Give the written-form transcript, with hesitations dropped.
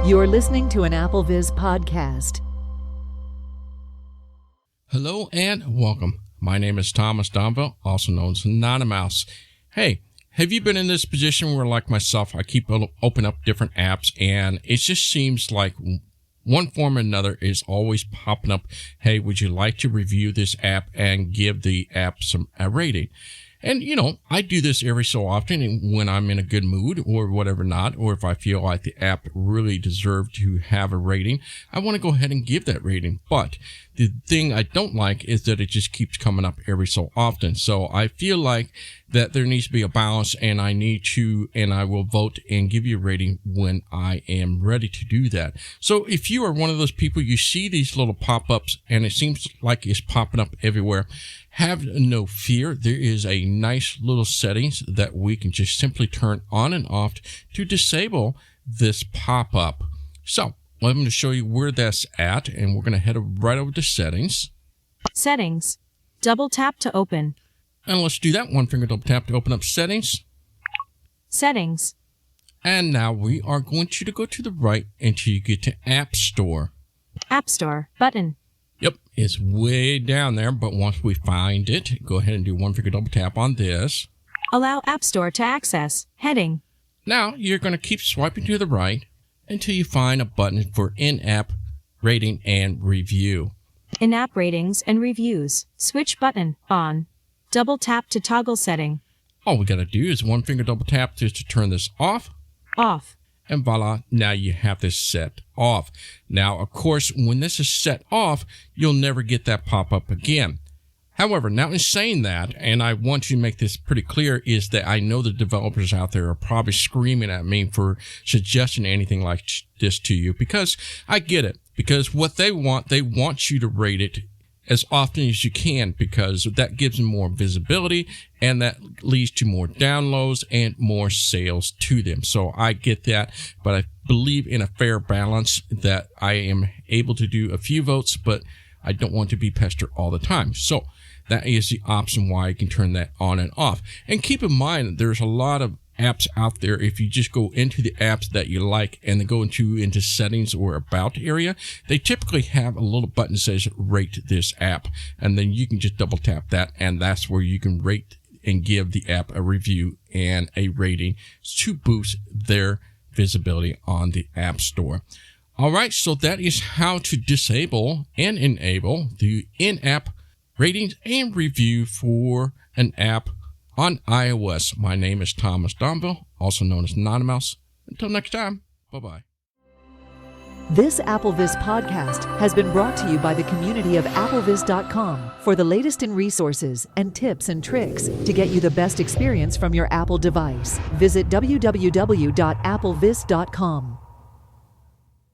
You're listening to an AppleVis podcast. Hello and welcome. My name is Thomas Domville, also known as Anonymous. Hey, have you been in this position where, like myself, I keep open up different apps and it just seems like one form or another is always popping up, hey, would you like to review this app and give the app a rating? And, I do this every so often when I'm in a good mood or whatever not, or if I feel like the app really deserved to have a rating, I want to go ahead and give that rating. But the thing I don't like is that it just keeps coming up every so often. So I feel like that there needs to be a balance, and I will vote and give you a rating when I am ready to do that. So if you are one of those people, you see these little pop-ups and it seems like it's popping up everywhere, have no fear. There is a nice little settings that we can just simply turn on and off to disable this pop-up. So I'm going to show you where that's at, and we're going to head right over to settings. Settings. Double tap to open. And let's do that. One finger double tap to open up settings. Settings. And now we are going to go to the right until you get to AppStore. AppStore button. Yep, it's way down there, but once we find it, go ahead and do one finger double tap on this. Allow AppStore to access. Heading. Now you're going to keep swiping to the right until you find a button for in-app rating and review. In-app ratings and reviews. Switch button on. Double tap to toggle setting. All we got to do is one finger double tap just to turn this off. Off. And voila, now you have this set off. Now, of course, when this is set off, you'll never get that pop-up again. However, now in saying that, and I want to make this pretty clear, is that I know the developers out there are probably screaming at me for suggesting anything like this to you, because I get it. Because what they want you to rate it as often as you can, because that gives them more visibility and that leads to more downloads and more sales to them. So I get that, but I believe in a fair balance that I am able to do a few votes, but I don't want to be pestered all the time. So that is the option why you can turn that on and off. And keep in mind, there's a lot of apps out there. If you just go into the apps that you like and then go into settings or about area, they typically have a little button that says rate this app, and then you can just double tap that, and that's where you can rate and give the app a review and a rating to boost their visibility on the App Store. All right, so that is how to disable and enable the in-app ratings and review for an app on iOS. My name is Thomas Domville, also known as Anonymous. Until next time, bye-bye. This AppleVis podcast has been brought to you by the community of AppleVis.com. For the latest in resources and tips and tricks to get you the best experience from your Apple device, visit www.applevis.com.